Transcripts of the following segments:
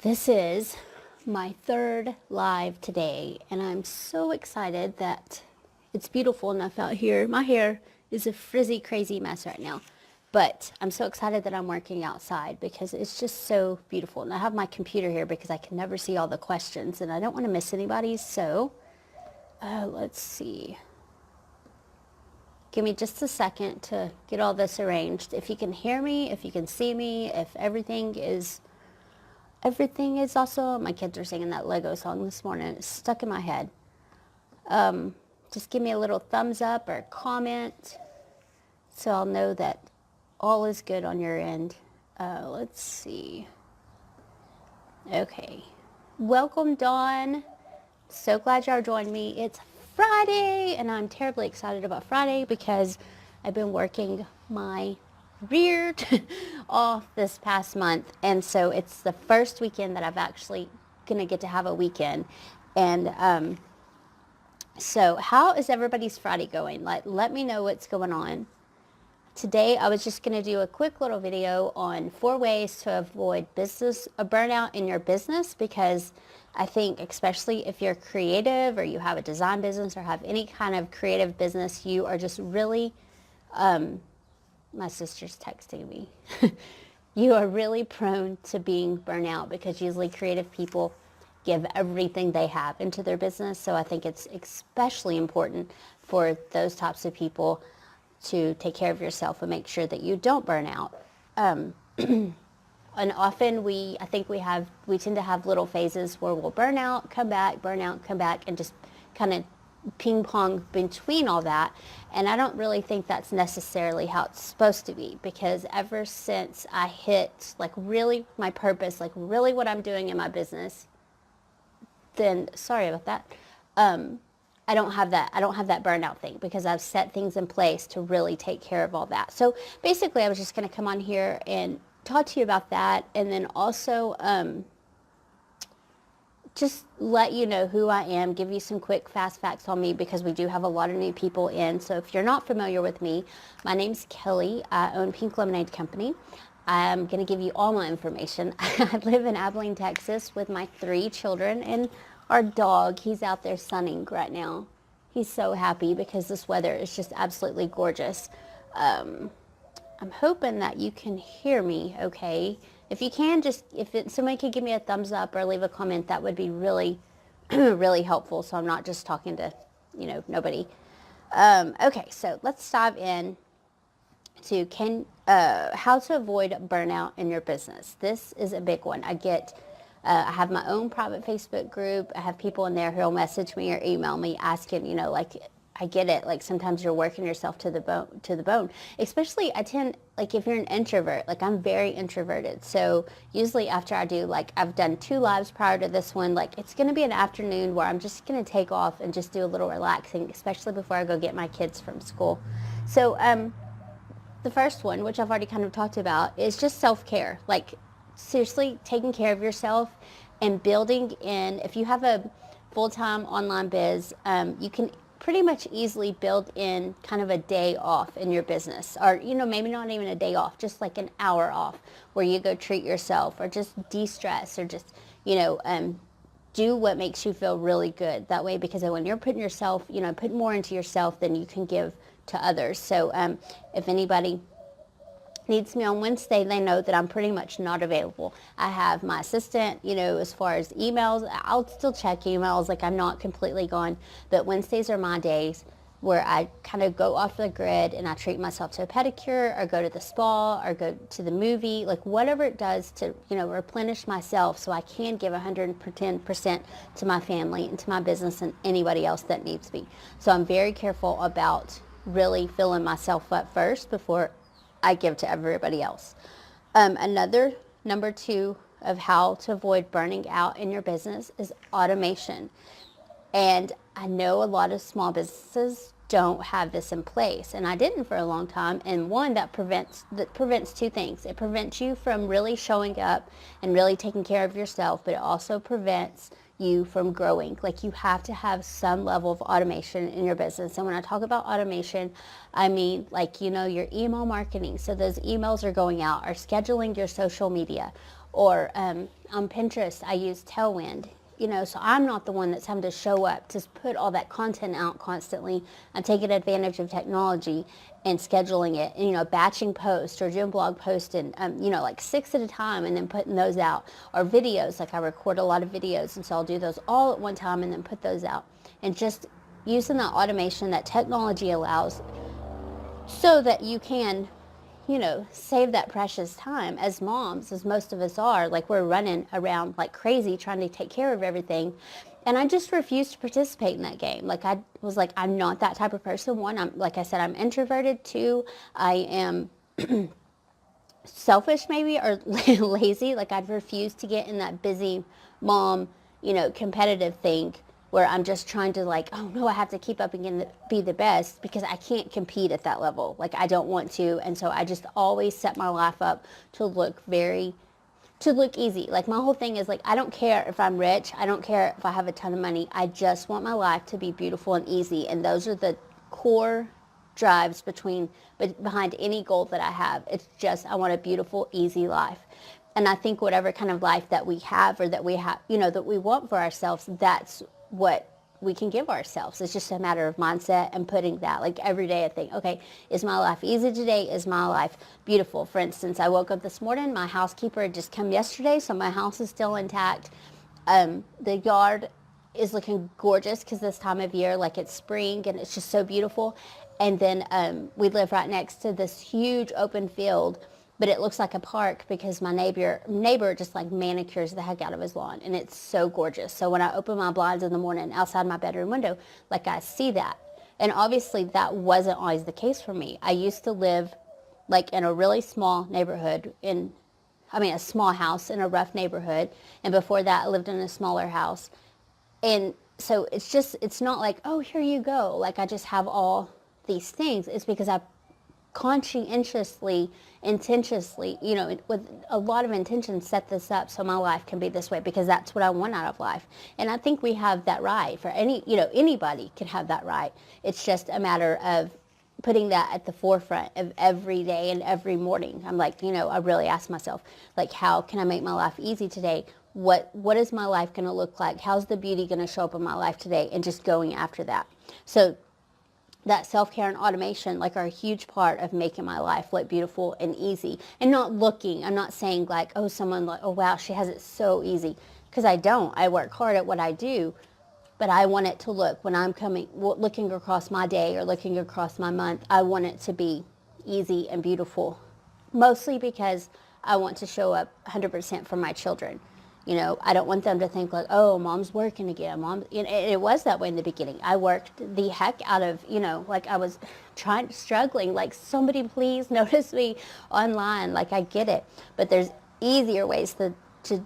This is my third live today, and I'm so excited that it's beautiful enough out here. My hair is a frizzy, crazy mess right now, but I'm so excited that I'm working outside because it's just so beautiful. And I have my computer here because I can never see all the questions, and I don't want to miss anybody's, so let's see. Give me just a second to get all this arranged. If you can hear me, if you can see me, if everything is awesome. My kids are singing that Lego song this morning. It's stuck in my head. Just give me a little thumbs up or comment so I'll know that all is good on your end. Let's see. Okay. Welcome, Dawn. So glad y'all joined me. It's Friday, and I'm terribly excited about Friday because I've been working my rear off this past month, and so it's the first weekend that I've actually gonna get to have a weekend. And so how is everybody's Friday going? Let me know what's going on. Today I was just going to do a quick little video on 4 ways to avoid a burnout in your business, because I think especially if you're creative or you have a design business or have any kind of creative business, you are just really, my sister's texting me, you are really prone to being burnout because usually creative people give everything they have into their business. So I think it's especially important for those types of people to take care of yourself and make sure that you don't burn out. And often I think we tend to have little phases where we'll burn out, come back, and just kind of ping pong between all that. And I don't really think that's necessarily how it's supposed to be, because ever since I hit really my purpose, really what I'm doing in my business, then sorry about that. I don't have that burnout thing because I've set things in place to really take care of all that. So basically I was just going to come on here and talk to you about that, and then also just let you know who I am, give you some quick fast facts on me, because we do have a lot of new people in. So if you're not familiar with me, my name's Kelly. I own Pink Lemonade Company. I'm going to give you all my information. I live in Abilene, Texas with my 3 children and our dog. He's out there sunning right now. He's so happy because this weather is just absolutely gorgeous. I'm hoping that you can hear me okay. If you can, somebody could give me a thumbs up or leave a comment, that would be really, really helpful, so I'm not just talking to, nobody. Okay, so let's dive in to how to avoid burnout in your business. This is a big one. I have my own private Facebook group. I have people in there who'll message me or email me asking, I get it. Sometimes you're working yourself to the bone. Especially if you're an introvert, I'm very introverted. So usually after I do, I've done 2 lives prior to this one, it's going to be an afternoon where I'm just going to take off and just do a little relaxing, especially before I go get my kids from school. So, the first one, which I've already kind of talked about, is just self-care. Seriously, taking care of yourself and building in. If you have a full-time online biz, you can pretty much easily build in kind of a day off in your business, or maybe not even a day off, just an hour off where you go treat yourself or just de-stress, or just do what makes you feel really good. That way, because when you're putting yourself, put more into yourself than you can give to others. So if anybody needs me on Wednesday, they know that I'm pretty much not available. I have my assistant, as far as emails, I'll still check emails, I'm not completely gone, but Wednesdays are my days where I kind of go off the grid and I treat myself to a pedicure, or go to the spa, or go to the movie, whatever it does to, replenish myself so I can give 110% to my family and to my business and anybody else that needs me. So I'm very careful about really filling myself up first before I give to everybody else. Another number 2 of how to avoid burning out in your business is automation. And I know a lot of small businesses don't have this in place, and I didn't for a long time. And one, that prevents 2 things. It prevents you from really showing up and really taking care of yourself, but it also prevents you from growing. You have to have some level of automation in your business. And when I talk about automation, I mean your email marketing. So those emails are going out, or scheduling your social media, Or on Pinterest, I use Tailwind. So I'm not the one that's having to show up to put all that content out constantly. I'm taking advantage of technology and scheduling it, and, batching posts or doing blog posts and, like 6 at a time and then putting those out. Or videos, like I record a lot of videos, and so I'll do those all at one time and then put those out. And just using that automation that technology allows so that you can save that precious time. As moms, as most of us are, like we're running around like crazy trying to take care of everything. And I just refused to participate in that game. Like I was like, I'm not that type of person. One, like I said, I'm introverted. Two, I am selfish maybe, or lazy. Like I'd refuse to get in that busy mom, competitive thing where I'm just trying to like, oh no, I have to keep up and be the best, because I can't compete at that level. Like I don't want to. And so I just always set my life up to look easy. Like my whole thing is like, I don't care if I'm rich. I don't care if I have a ton of money. I just want my life to be beautiful and easy. And those are the core drives behind any goal that I have. It's just, I want a beautiful, easy life. And I think whatever kind of life that we have, or that we have, that we want for ourselves, that's what we can give ourselves. It's just a matter of mindset and putting that, like every day I think, okay, is my life easy today? Is my life beautiful? For instance, I woke up this morning, my housekeeper had just come yesterday, so my house is still intact. The yard is looking gorgeous because this time of year, like it's spring and it's just so beautiful. And then we live right next to this huge open field, but it looks like a park because my neighbor just like manicures the heck out of his lawn, and it's so gorgeous. So when I open my blinds in the morning outside my bedroom window, like I see that. And obviously that wasn't always the case for me. I used to live like in a really small neighborhood a small house in a rough neighborhood. And before that I lived in a smaller house. And so it's not like, oh, here you go. Like I just have all these things. It's because I conscientiously, intentionally, with a lot of intention, set this up so my life can be this way, because that's what I want out of life. And I think we have that right. For anybody can have that right. It's just a matter of putting that at the forefront of every day and every morning. I'm like, I really ask myself, like, how can I make my life easy today? What is my life going to look like? How's the beauty going to show up in my life today? And just going after that. So that self-care and automation are a huge part of making my life look beautiful and easy. And I'm not saying like, oh, someone like, oh wow, she has it so easy, because I don't. I work hard at what I do, but I want it to look, when I'm looking across my day or looking across my month, I want it to be easy and beautiful, mostly because I want to show up 100% for my children. I don't want them to think like, oh, mom's working again. It was that way in the beginning. I worked the heck out of, like I was struggling, like, somebody please notice me online. Like, I get it. But there's easier ways to do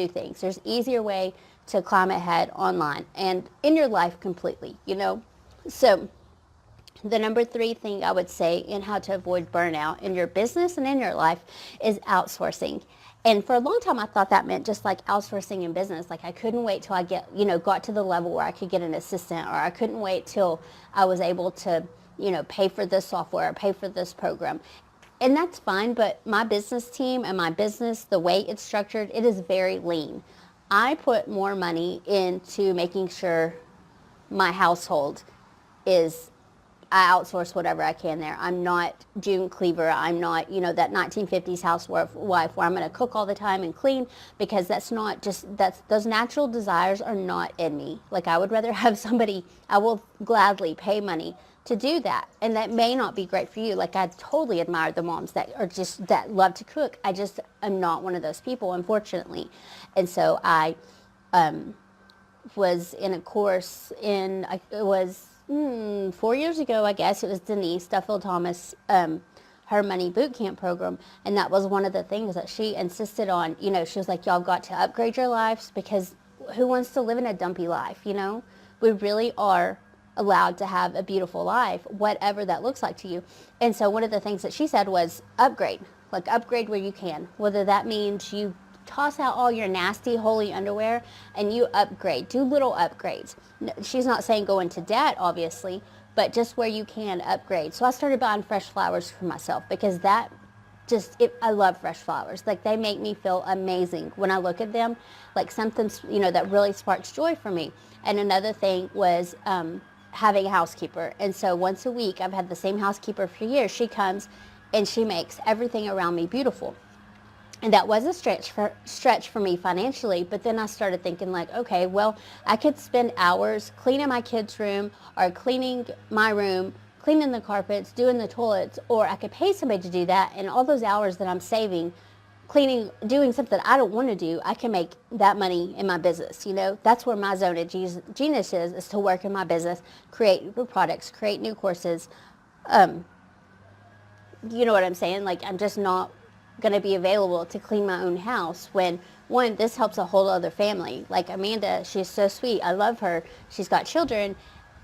things. There's easier way to climb ahead online and in your life completely, So the number 3 thing I would say in how to avoid burnout in your business and in your life is outsourcing. And for a long time, I thought that meant just like outsourcing in business. Like I couldn't wait till I got to the level where I could get an assistant, or I couldn't wait till I was able to, pay for this software or pay for this program. And that's fine, but my business team and my business, the way it's structured, it is very lean. I put more money into making sure my household I outsource whatever I can there. I'm not June Cleaver. I'm not, that 1950s housewife where I'm going to cook all the time and clean, because those natural desires are not in me. Like I would rather have somebody, I will gladly pay money to do that. And that may not be great for you. Like I totally admire the moms that love to cook. I just am not one of those people, unfortunately. And so I was in a course it was 4 years ago, I guess. It was Denise Duffield Thomas, her money boot camp program. And that was one of the things that she insisted on. She was like, y'all got to upgrade your lives, because who wants to live in a dumpy life? We really are allowed to have a beautiful life, whatever that looks like to you. And so one of the things that she said was upgrade where you can, whether that means you toss out all your nasty, holy underwear and you upgrade. Do little upgrades. She's not saying go into debt, obviously, but just where you can upgrade. So I started buying fresh flowers for myself, because that, I love fresh flowers. Like, they make me feel amazing when I look at them, like something's, that really sparks joy for me. And another thing was having a housekeeper. And so once a week, I've had the same housekeeper for years. She comes and she makes everything around me beautiful. And that was a stretch for me financially, but then I started thinking, like, okay, well, I could spend hours cleaning my kids' room or cleaning my room, cleaning the carpets, doing the toilets, or I could pay somebody to do that, and all those hours that I'm saving cleaning, doing something I don't want to do, I can make that money in my business. That's where my zone of genius is to work in my business, create new products, create new courses. You know what I'm saying? Like, I'm just not going to be available to clean my own house when, one, this helps a whole other family. Like Amanda, she's so sweet. I love her. She's got children,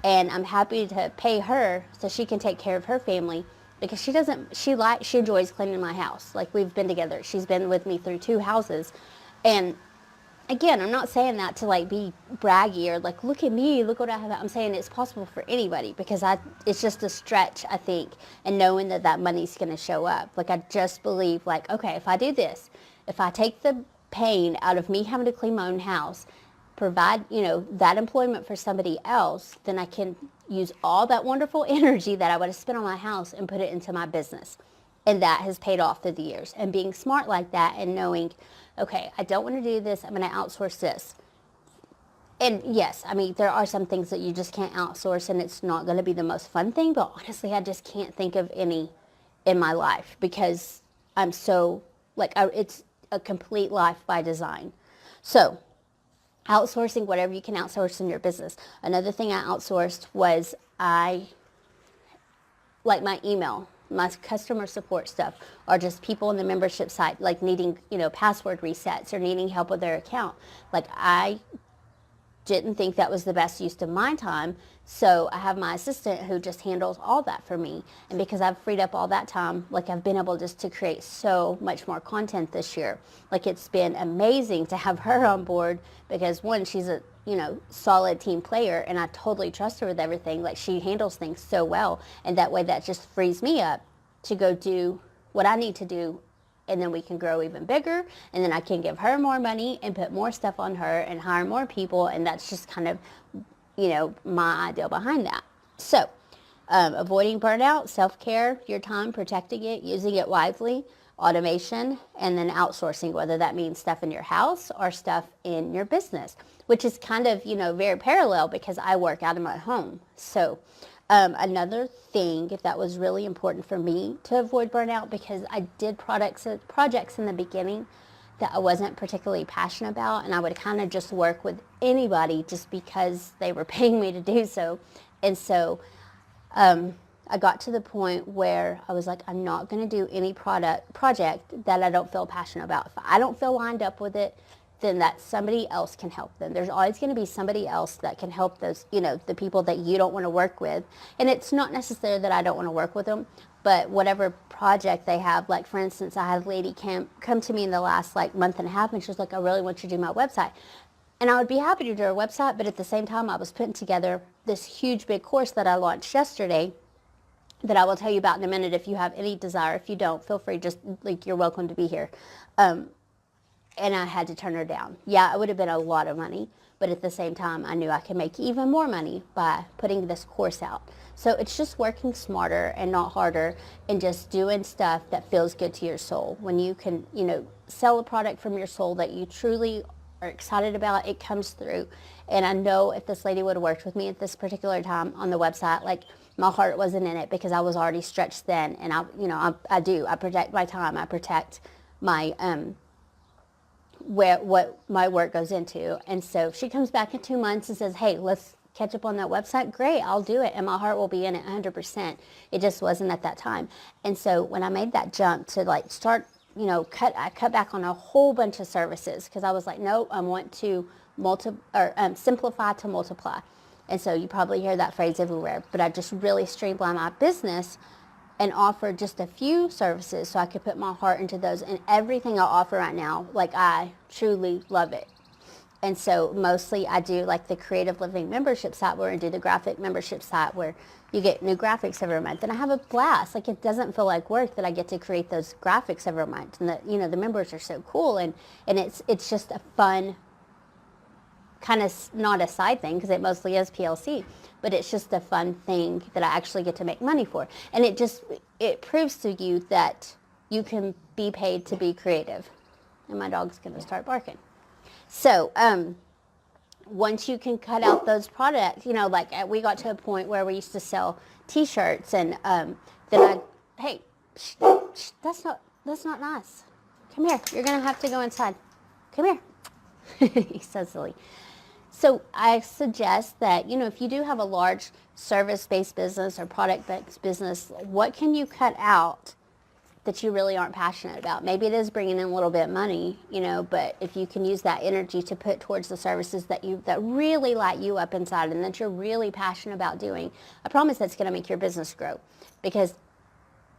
and I'm happy to pay her so she can take care of her family, because she enjoys cleaning my house. Like, we've been together. She's been with me through 2 houses. And again, I'm not saying that to like be braggy or like, look at me, look what I have. I'm saying it's possible for anybody, because it's just a stretch, I think, and knowing that money's going to show up. Like, I just believe, like, okay, if I do this, if I take the pain out of me having to clean my own house, provide, that employment for somebody else, then I can use all that wonderful energy that I would have spent on my house and put it into my business. And that has paid off through the years. And being smart like that and knowing, okay, I don't want to do this, I'm going to outsource this. And yes, I mean, there are some things that you just can't outsource, and it's not going to be the most fun thing, but honestly, I just can't think of any in my life, because I'm so, like, it's a complete life by design. So, outsourcing whatever you can outsource in your business. Another thing I outsourced was like my email, my customer support stuff, or just people in the membership site, like needing, password resets or needing help with their account. Like, I didn't think that was the best use of my time, so I have my assistant who just handles all that for me. And because I've freed up all that time, like, I've been able just to create so much more content this year. Like, it's been amazing to have her on board, because one, she's a solid team player, and I totally trust her with everything. Like, she handles things so well, and that way that just frees me up to go do what I need to do, and then we can grow even bigger, and then I can give her more money and put more stuff on her and hire more people, and that's just kind of, my idea behind that. So, avoiding burnout, self-care, your time, protecting it, using it wisely, automation, and then outsourcing, whether that means stuff in your house or stuff in your business, which is kind of, very parallel, because I work out of my home. So another thing that was really important for me to avoid burnout, because I did projects in the beginning that I wasn't particularly passionate about, and I would kind of just work with anybody just because they were paying me to do so. And so I got to the point where I was like, I'm not going to do any project that I don't feel passionate about. If I don't feel lined up with it, then that somebody else can help them. There's always going to be somebody else that can help those, the people that you don't want to work with. And it's not necessarily that I don't want to work with them, but whatever project they have, like, for instance, I had a lady come to me in the last month and a half, and she was like, I really want you to do my website. And I would be happy to do her website, but at the same time, I was putting together this huge big course that I launched yesterday that I will tell you about in a minute if you have any desire. If you don't, feel free, just you're welcome to be here. And I had to turn her down. Yeah, it would have been a lot of money, but at the same time, I knew I could make even more money by putting this course out. So it's just working smarter and not harder, and just doing stuff that feels good to your soul. When you can, sell a product from your soul that you truly are excited about, it comes through. And I know if this lady would have worked with me at this particular time on the website, my heart wasn't in it, because I was already stretched then. And I protect my time. I protect my, what my work goes into. And so if she comes back in 2 months and says, hey, let's catch up on that website, great, I'll do it, and my heart will be in it 100%. It just wasn't at that time. And so when I made that jump to start, I cut back on a whole bunch of services, because I was like, no, I want to simplify to multiply. And so you probably hear that phrase everywhere, but I just really streamlined my business and offered just a few services so I could put my heart into those. And everything I offer right now, I truly love it. And so mostly I do the creative living membership site, where I do the graphic membership site, where You get new graphics every month, and I have a blast. Like, it doesn't feel like work that I get to create those graphics every month, and the members are so cool, and it's just a fun kind of, not a side thing because it mostly is PLC, but it's just a fun thing that I actually get to make money for, and it proves to you that you can be paid to be creative. And my dog's gonna start barking. So once you can cut out those products, like we got to a point where we used to sell T-shirts, and then hey, that's not nice. Come here. You're gonna have to go inside. Come here. He's so silly. So I suggest that, if you do have a large service-based business or product-based business, what can you cut out that you really aren't passionate about? Maybe it is bringing in a little bit of money, but if you can use that energy to put towards the services that really light you up inside and that you're really passionate about doing, I promise that's going to make your business grow, because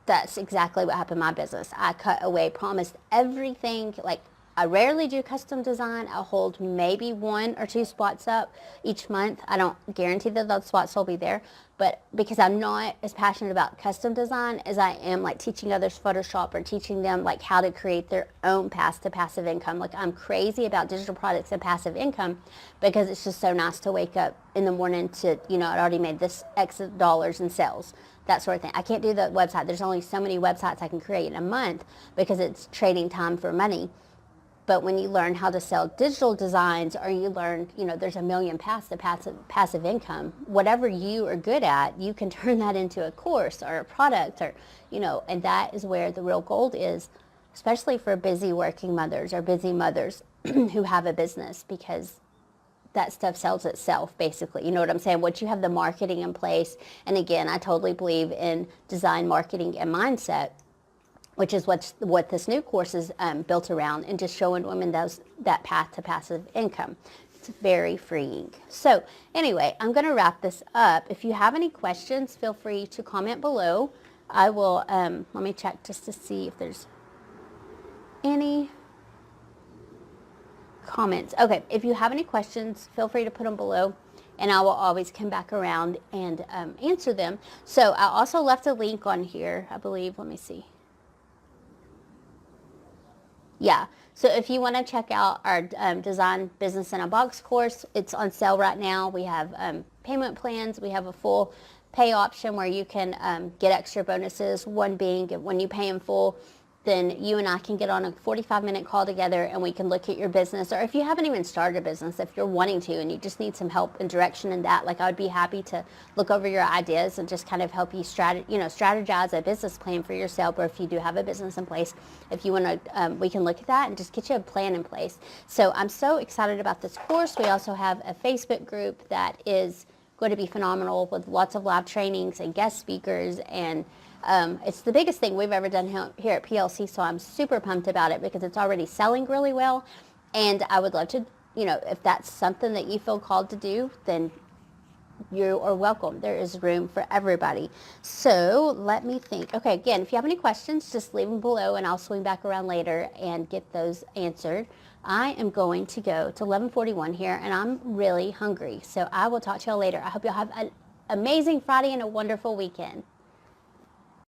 that's exactly what happened in my business. I cut away, promised everything. Like, I rarely do custom design. I'll hold maybe 1 or 2 spots up each month. I don't guarantee that those spots will be there, but because I'm not as passionate about custom design as I am like teaching others Photoshop or teaching them like how to create their own path to passive income. Like, I'm crazy about digital products and passive income because it's just so nice to wake up in the morning to, I'd already made this X of dollars in sales, that sort of thing. I can't do the website. There's only so many websites I can create in a month because it's trading time for money. But when you learn how to sell digital designs, or you learn, there's a million paths to passive income, whatever you are good at, you can turn that into a course or a product, or, and that is where the real gold is, especially for busy working mothers or busy mothers who have a business, because that stuff sells itself, basically. You know what I'm saying? Once you have the marketing in place, and again, I totally believe in design, marketing, and mindset, which is what this new course is built around, and just showing women that path to passive income. It's very freeing. So anyway, I'm going to wrap this up. If you have any questions, feel free to comment below. I will, let me check just to see if there's any comments. Okay, if you have any questions, feel free to put them below, and I will always come back around and answer them. So I also left a link on here, I believe. Let me see. Yeah, so if you want to check out our Design Business in a Box course, it's on sale right now. We have payment plans. We have a full pay option where you can get extra bonuses. One being, when you pay in full, then you and I can get on a 45-minute call together, and we can look at your business. Or if you haven't even started a business, if you're wanting to and you just need some help and direction in that, like, I would be happy to look over your ideas and just kind of help you strategize a business plan for yourself. Or if you do have a business in place, if you want to, we can look at that and just get you a plan in place. So I'm so excited about this course. We also have a Facebook group that is going to be phenomenal, with lots of live trainings and guest speakers, and it's the biggest thing we've ever done here at PLC, so I'm super pumped about it because it's already selling really well, and I would love to, if that's something that you feel called to do, then you are welcome. There is room for everybody. So let me think. Okay, again, if you have any questions, just leave them below, and I'll swing back around later and get those answered. I am going to go to 11:41 here, and I'm really hungry, so I will talk to y'all later. I hope y'all have an amazing Friday and a wonderful weekend.